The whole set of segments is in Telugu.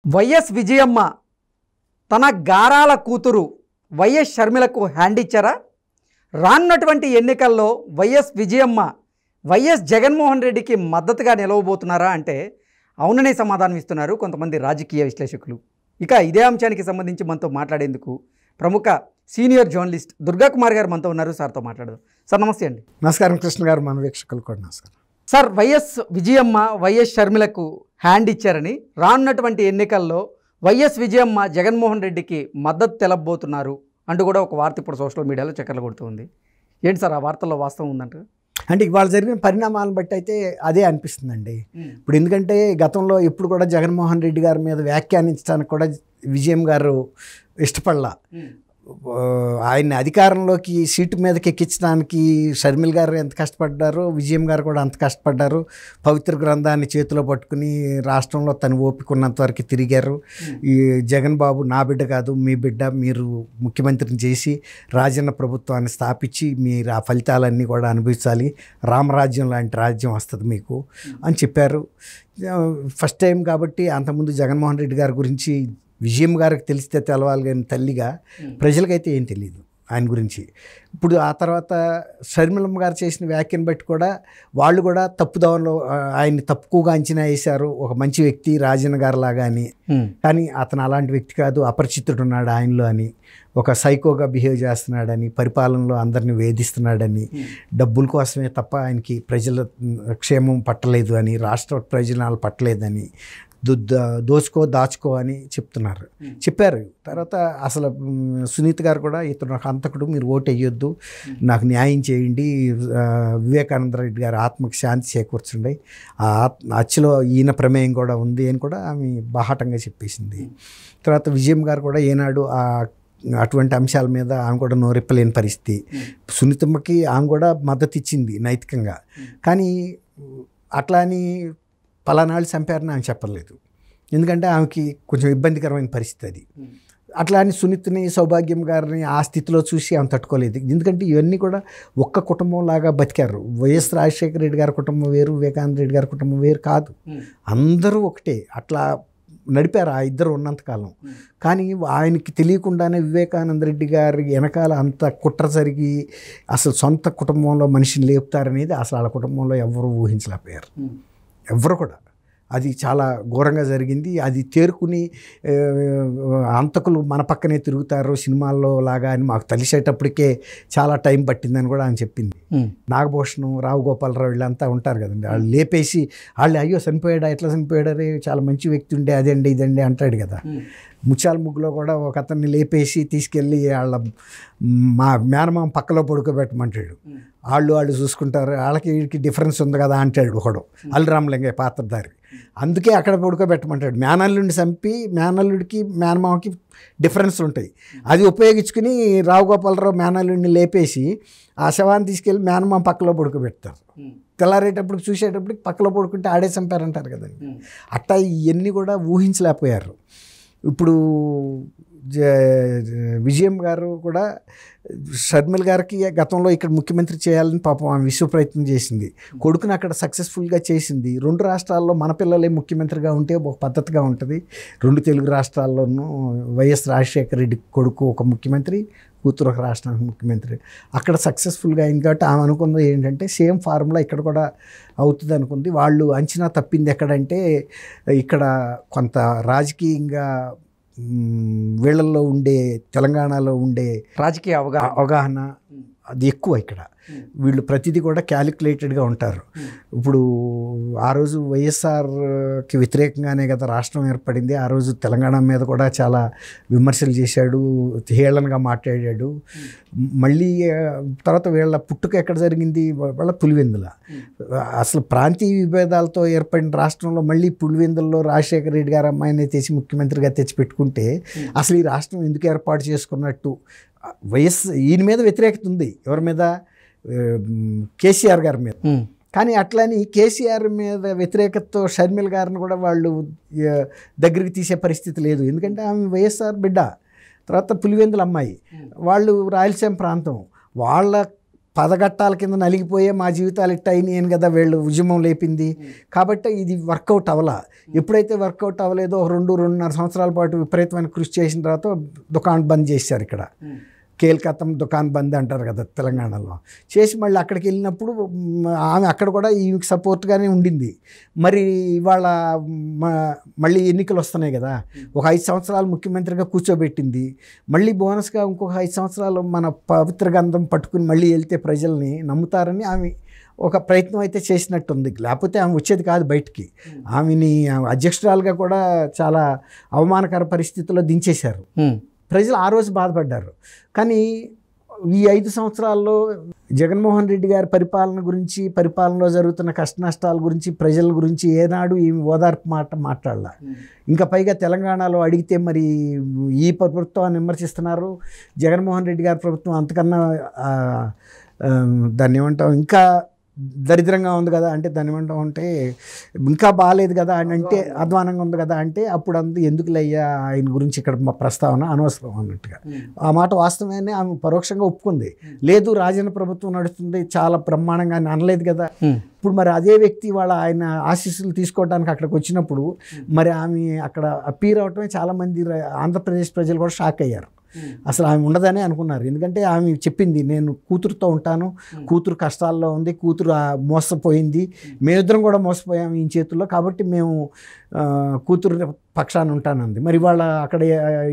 వైఎస్ విజయమ్మ తన గారాల కూతురు వైఎస్ షర్మిలకు హ్యాండ్ ఇచ్చారా? రానున్నటువంటి ఎన్నికల్లో వైఎస్ విజయమ్మ వైఎస్ జగన్మోహన్ రెడ్డికి మద్దతుగా నిలవబోతున్నారా అంటే అవుననే సమాధానం ఇస్తున్నారు కొంతమంది రాజకీయ విశ్లేషకులు. ఇక ఇదే అంశానికి సంబంధించి మనతో మాట్లాడేందుకు ప్రముఖ సీనియర్ జర్నలిస్ట్ దుర్గాకుమార్ గారు మనతో ఉన్నారు. సార్తో మాట్లాడదాం. సార్ నమస్తే అండి. నమస్కారం కృష్ణ గారు, మన వీక్షకులు కూడా నమస్కారం. సార్, వైఎస్ విజయమ్మ వైఎస్ షర్మిలకు హ్యాండ్ ఇచ్చారని రానున్నటువంటి ఎన్నికల్లో వైఎస్ విజయమ్మ జగన్మోహన్ రెడ్డికి మద్దతు తెలపబోతున్నారు అంటూ కూడా ఒక వార్త ఇప్పుడు సోషల్ మీడియాలో చక్కర్లు కొడుతుంది. ఏంటి సార్ ఆ వార్తల్లో వాస్తవం ఉందంట? అంటే ఇవాళ జరిగిన పరిణామాలను బట్టి అయితే అదే అనిపిస్తుందండి. ఇప్పుడు ఎందుకంటే గతంలో ఎప్పుడు కూడా జగన్మోహన్ రెడ్డి గారి మీద వ్యాఖ్యానించడానికి కూడా విజయం గారు ఇష్టపడలా. ఆయన్ని అధికారంలోకి సీటు మీదకి ఎక్కించడానికి షర్మిల్ గారు ఎంత కష్టపడ్డారో విజయం గారు కూడా అంత కష్టపడ్డారు. పవిత్ర గ్రంథాన్ని చేతిలో పట్టుకుని రాష్ట్రంలో తను ఓపికన్నంత వరకు తిరిగారు. ఈ జగన్ బాబు నా బిడ్డ కాదు, మీ బిడ్డ, మీరు ముఖ్యమంత్రిని చేసి రాజన్న ప్రభుత్వాన్ని స్థాపించి మీరు ఆ ఫలితాలన్నీ కూడా అనుభవించాలి, రామరాజ్యం లాంటి రాజ్యం వస్తుంది మీకు అని చెప్పారు. ఫస్ట్ టైం కాబట్టి అంతకుముందు జగన్మోహన్ రెడ్డి గారి గురించి విజయం గారికి తెలిస్తే తెలవాలి కానీ తల్లిగా ప్రజలకైతే ఏం తెలియదు ఆయన గురించి. ఇప్పుడు ఆ తర్వాత షర్మిలమ్మ గారు చేసిన వ్యాఖ్యను బట్టి కూడా వాళ్ళు కూడా తప్పుదోవలో ఆయన్ని తక్కువగా అంచనా వేశారు. ఒక మంచి వ్యక్తి రాజన్న గారు లాగా అని, కానీ అతను అలాంటి వ్యక్తి కాదు, అపరిచితుడు ఉన్నాడు ఆయనలో అని, ఒక సైకోగా బిహేవ్ చేస్తున్నాడని, పరిపాలనలో అందరినీ వేధిస్తున్నాడని, డబ్బుల కోసమే తప్ప ఆయనకి ప్రజల క్షేమం పట్టలేదు అని, రాష్ట్ర ప్రయోజనాలు పట్టలేదని, దాచుకో అని చెప్పారు. తర్వాత అసలు సునీత గారు కూడా ఇతను నాకు హంతకుడు, మీరు ఓటు వేయొద్దు, నాకు న్యాయం చేయండి, వివేకానంద రెడ్డి గారి ఆత్మకి శాంతి చేకూర్చండి, ఆ హత్యలో ఈయన ప్రమేయం కూడా ఉంది అని కూడా ఆమె బాహాటంగా చెప్పేసింది. తర్వాత విజయం గారు కూడా ఏనాడు అటువంటి అంశాల మీద ఆమె కూడా నోరెప్పలేని పరిస్థితి. సునీతమ్మకి ఆమె కూడా మద్దతు ఇచ్చింది నైతికంగా, కానీ అట్లా అని పలానాళ్ళు చంపారని ఆమె చెప్పలేదు. ఎందుకంటే ఆమెకి కొంచెం ఇబ్బందికరమైన పరిస్థితి అది. అట్లా అని సునీతని, సౌభాగ్యం గారిని ఆ స్థితిలో చూసి ఆమె తట్టుకోలేదు. ఎందుకంటే ఇవన్నీ కూడా ఒక్క కుటుంబం లాగా బతికారు. వైఎస్ రాజశేఖర రెడ్డి గారి కుటుంబం వేరు, వివేకానంద రెడ్డి గారి కుటుంబం వేరు కాదు, అందరూ ఒకటే. అట్లా నడిపారు ఆ ఇద్దరు ఉన్నంతకాలం. కానీ ఆయనకి తెలియకుండానే వివేకానంద రెడ్డి గారి వెనకాల అంత కుట్ర జరిగి అసలు సొంత కుటుంబంలో మనిషిని లేపుతారనేది అసలు వాళ్ళ కుటుంబంలో ఎవరు ఊహించలేకపోయారు, ఎవరు కూడా. అది చాలా ఘోరంగా జరిగింది. అది తేరుకుని అంతకులు మన పక్కనే తిరుగుతారు సినిమాల్లో లాగా అని మాకు తెలిసేటప్పటికే చాలా టైం పట్టిందని కూడా ఆయన చెప్పింది. నాగభూషణం, రావు గోపాలరావు వీళ్ళంతా ఉంటారు కదండి, వాళ్ళు లేపేసి వాళ్ళు అయ్యో చనిపోయాడా, ఎట్లా చనిపోయాడరే, చాలా మంచి వ్యక్తి ఉండే, అదండి ఇదండి అంటాడు కదా. ముత్యాల ముగ్గులో కూడా ఒక అతన్ని లేపేసి తీసుకెళ్ళి వాళ్ళ మా మేనమామ పక్కలో పడుకోబెట్టమంటాడు. వాళ్ళు చూసుకుంటారు, వాళ్ళకి వీడికి డిఫరెన్స్ ఉంది కదా అంటాడు ఒకడు, అల్రామలింగయ్య పాత్రధారి. అందుకే అక్కడ పడుకోబెట్టమంటాడు. మేనల్లుడిని చంపి మేనల్లుడికి మేనమామకి డిఫరెన్స్ ఉంటాయి, అది ఉపయోగించుకుని రావు గోపాలరావు మేనల్లుడిని లేపేసి ఆ శవాన్ని తీసుకెళ్ళి మేనమామ పక్కలో పడుకోబెడతారు. తెల్లారేటప్పుడు చూసేటప్పటికి పక్కలో పడుకుంటే ఆడే చంపారంటారు కదండి. అట్టా ఇవన్నీ కూడా ఊహించలేకపోయారు. ఇప్పుడు విజయం గారు కూడా షర్మిల్ గారికి గతంలో ఇక్కడ ముఖ్యమంత్రి చేయాలని పాపం ఆమె విశ్వ ప్రయత్నం చేసింది. కొడుకుని అక్కడ సక్సెస్ఫుల్గా చేసింది. 2 రాష్ట్రాల్లో మన పిల్లలే ముఖ్యమంత్రిగా ఉంటే ఒక పద్ధతిగా ఉంటుంది. 2 తెలుగు రాష్ట్రాల్లోనూ వైఎస్ రాజశేఖర రెడ్డి కొడుకు ఒక ముఖ్యమంత్రి, కూతురు ఒక రాష్ట్రానికి ముఖ్యమంత్రి. అక్కడ సక్సెస్ఫుల్గా అయింది కాబట్టి ఆమె అనుకున్నది ఏంటంటే సేమ్ ఫార్ములా ఇక్కడ కూడా అవుతుంది అనుకుంది. వాళ్ళు అంచనా తప్పింది ఎక్కడంటే ఇక్కడ కొంత రాజకీయంగా వీళ్ళల్లో ఉండే, తెలంగాణలో ఉండే రాజకీయ అవగాహన అది ఎక్కువ. ఇక్కడ వీళ్ళు ప్రతిదీ కూడా క్యాలిక్యులేటెడ్గా ఉంటారు. ఇప్పుడు ఆ రోజు వైఎస్ఆర్కి వ్యతిరేకంగానే కదా రాష్ట్రం ఏర్పడింది. ఆ రోజు తెలంగాణ మీద కూడా చాలా విమర్శలు చేశాడు, హేళనగా మాట్లాడాడు. మళ్ళీ తర్వాత వీళ్ళ పుట్టుక ఎక్కడ జరిగింది, వాళ్ళ పులివెందుల. అసలు ప్రాంతీయ విభేదాలతో ఏర్పడిన రాష్ట్రంలో మళ్ళీ పులివెందుల్లో రాజశేఖర రెడ్డి గారు అమ్మాయిని తెచ్చి ముఖ్యమంత్రిగా తెచ్చిపెట్టుకుంటే అసలు ఈ రాష్ట్రం ఎందుకు ఏర్పాటు చేసుకున్నట్టు వైఎస్ ఈయన మీద వ్యతిరేకత ఉంది. ఎవరి మీద? కేసీఆర్ గారి మీద. కానీ అట్లని కేసీఆర్ మీద వ్యతిరేకతతో షర్మిల్ గారిని కూడా వాళ్ళు దగ్గరికి తీసే పరిస్థితి లేదు. ఎందుకంటే ఆమె వైఎస్ఆర్ బిడ్డ, తర్వాత పులివెందుల అమ్మాయి, వాళ్ళు రాయలసీమ ప్రాంతం, వాళ్ళ పదగట్టాల కింద నలిగిపోయే మా జీవితాలు ఇట్ట అయినాయని కదా వీళ్ళు ఉద్యమం లేపింది. కాబట్టి ఇది వర్కౌట్ అవ్వాల. ఎప్పుడైతే వర్కౌట్ అవ్వలేదో 2-2.5 సంవత్సరాల పాటు విపరీతమైన కృషి చేసిన తర్వాత దుకాణం బంద్ చేశారు. ఇక్కడ కేల్కతం దుకాణం బంద్ అంటారు కదా తెలంగాణలో. చేసి మళ్ళీ అక్కడికి వెళ్ళినప్పుడు ఆమె అక్కడ కూడా ఈమెకి సపోర్ట్గానే ఉండింది. మరి ఇవాళ మళ్ళీ ఎన్నికలు వస్తున్నాయి కదా, ఒక 5 సంవత్సరాలు ముఖ్యమంత్రిగా కూర్చోబెట్టింది. మళ్ళీ బోనస్గా ఇంకొక 5 సంవత్సరాలు మన పవిత్ర గంధం పట్టుకుని మళ్ళీ వెళ్తే ప్రజల్ని నమ్ముతారని ఆమె ఒక ప్రయత్నం అయితే చేసినట్టుంది. లేకపోతే ఆమె వచ్చేది కాదు బయటికి. ఆమెని అధ్యక్షురాలుగా కూడా చాలా అవమానకర పరిస్థితుల్లో దించేశారు. ప్రజలు ఆ రోజు బాధపడ్డారు. కానీ ఈ 5 సంవత్సరాల్లో జగన్మోహన్ రెడ్డి గారి పరిపాలన గురించి, పరిపాలనలో జరుగుతున్న కష్ట నష్టాల గురించి, ప్రజల గురించి ఏనాడు ఈ ఓదార్పు మాట్లాడాల. ఇంకా పైగా తెలంగాణలో అడిగితే మరి ఈ ప్రభుత్వాన్ని విమర్శిస్తున్నారు. జగన్మోహన్ రెడ్డి గారి ప్రభుత్వం అంతకన్నా దాన్ని ఏమంటాం, ఇంకా దరిద్రంగా ఉంది కదా అంటే, దాన్ని ఏమంటాం అంటే ఇంకా బాగాలేదు కదా అని అంటే, అధ్వానంగా ఉంది కదా అంటే, అప్పుడు అందు ఎందుకులయ్యా ఆయన గురించి ఇక్కడ మా ప్రస్తావన అనవసరం అన్నట్టుగా. ఆ మాట వాస్తవమే. ఆమె పరోక్షంగా ఒప్పుకుంది. లేదు రాజన్న ప్రభుత్వం నడుస్తుంది చాలా బ్రహ్మాండంగా అని అనలేదు కదా. ఇప్పుడు మరి అదే వ్యక్తి వాళ్ళ ఆయన ఆశీస్సులు తీసుకోవడానికి అక్కడికి వచ్చినప్పుడు మరి ఆమె అక్కడ అప్పీర్ అవటమే చాలామంది ఆంధ్రప్రదేశ్ ప్రజలు కూడా షాక్ అయ్యారు. అసలు ఆమె ఉండదనే అనుకున్నారు. ఎందుకంటే ఆమె చెప్పింది, నేను కూతురుతో ఉంటాను, కూతురు కష్టాల్లో ఉంది, కూతురు మోసపోయింది, మేమిద్దరం కూడా మోసపోయాము ఈ చేతుల్లో, కాబట్టి మేము కూతురు పక్షాన ఉంటానంది. మరి వాళ్ళ అక్కడ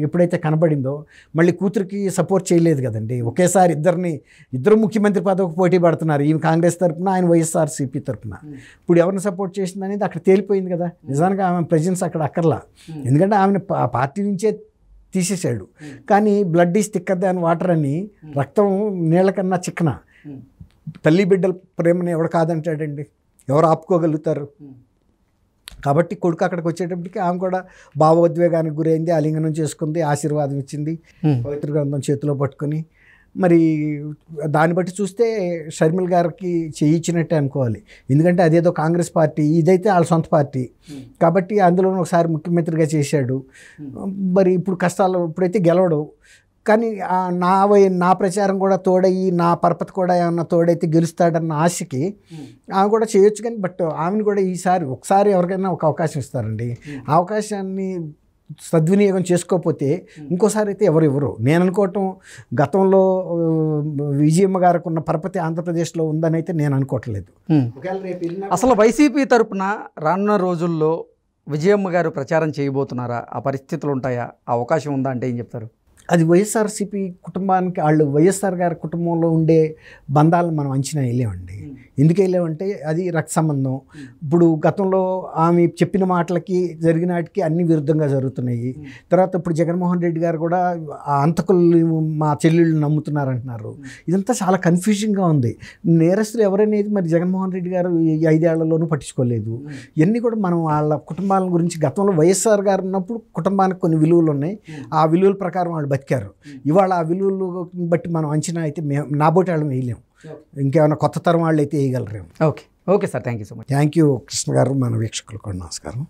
ఎప్పుడైతే కనబడిందో మళ్ళీ కూతురికి సపోర్ట్ చేయలేదు కదండి. ఒకేసారి ఇద్దరు ముఖ్యమంత్రి పదవికి పోటీ పడుతున్నారు. ఈమె కాంగ్రెస్ తరఫున, ఆయన వైఎస్ఆర్సీపీ తరఫున. ఇప్పుడు ఎవరిని సపోర్ట్ చేసింది అనేది అక్కడ తేలిపోయింది కదా. నిజానికి ఆమె ప్రెజెన్స్ అక్కడ అక్కర్లా. ఎందుకంటే ఆమెను పార్టీ నుంచే తీసేశాడు. కానీ blood is thicker than water అని, రక్తం నీళ్ళ కన్నా చిక్కన. తల్లి బిడ్డల ప్రేమని ఎవడు కాదంటాడండి, ఎవరు ఆపుకోగలుగుతారు? కాబట్టి కొడుకు అక్కడికి వచ్చేటప్పటికి ఆమె కూడా భావోద్వేగానికి గురైంది, ఆలింగనం చేసుకుంది, ఆశీర్వాదం ఇచ్చింది పవిత్ర గ్రంథం చేతిలో పట్టుకుని. మరి దాన్ని బట్టి చూస్తే షర్మిల గారికి చేయించినట్టే అనుకోవాలి. ఎందుకంటే అదేదో కాంగ్రెస్ పార్టీ, ఇదైతే వాళ్ళ సొంత పార్టీ కాబట్టి అందులో ఒకసారి ముఖ్యమంత్రిగా చేశాడు. మరి ఇప్పుడు కష్టాలు, ఇప్పుడైతే గెలవడు. కానీ నా ప్రచారం కూడా తోడయ్యి, నా పరపతి కూడా ఏమన్నా తోడైతే గెలుస్తాడన్న ఆశకి ఆమె కూడా చేయొచ్చు. కానీ బట్ ఆమెను కూడా ఈసారి ఒకసారి ఎవరికైనా ఒక అవకాశం ఇస్తారండి. ఆ అవకాశాన్ని సద్వినియోగం చేసుకోకపోతే ఇంకోసారి అయితే ఎవరు నేను అనుకోవటం, గతంలో విజయమ్మ గారికి ఉన్న పరపతి ఆంధ్రప్రదేశ్లో ఉందని అయితే నేను అనుకోవట్లేదు. అసలు వైసీపీ తరపున రానున్న రోజుల్లో విజయమ్మ గారు ప్రచారం చేయబోతున్నారా? ఆ పరిస్థితులు ఉంటాయా? ఆ అవకాశం ఉందా అంటే ఏం చెప్తారు? అది వైఎస్ఆర్సీపీ కుటుంబానికి, వాళ్ళు వైఎస్ఆర్ గారి కుటుంబంలో ఉండే బంధాలను మనం అంచనా వేయలేమండి. ఎందుకు వేయలేమంటే అది రక్త సంబంధం. ఇప్పుడు గతంలో ఆమె చెప్పిన మాటలకి జరిగిన వాటికి అన్ని విరుద్ధంగా జరుగుతున్నాయి. తర్వాత ఇప్పుడు జగన్మోహన్ రెడ్డి గారు కూడా ఆ అంతకులు మా చెల్లెళ్ళు నమ్ముతున్నారంటున్నారు. ఇదంతా చాలా కన్ఫ్యూజింగ్గా ఉంది. నేరస్తులు ఎవరనేది మరి జగన్మోహన్ రెడ్డి గారు ఈ 5 ఏళ్లలోనూ పట్టించుకోలేదు. ఇవన్నీ కూడా మనం వాళ్ళ కుటుంబాల గురించి, గతంలో వైఎస్ఆర్ గారు ఉన్నప్పుడు కుటుంబానికి కొన్ని విలువలు ఉన్నాయి, ఆ విలువల ప్రకారం వాళ్ళు బతికారు. ఇవాళ ఆ విలువలు బట్టి మనం అంచనా అయితే నాబోటి వాళ్ళం వేయలేము. ఇంకేమైనా కొత్త తరం వాళ్ళు అయితే వేయగలరేమో. Okay sir, thank you so much. Thank you Krishna garu. మన వీక్షకులకు కూడా నమస్కారం.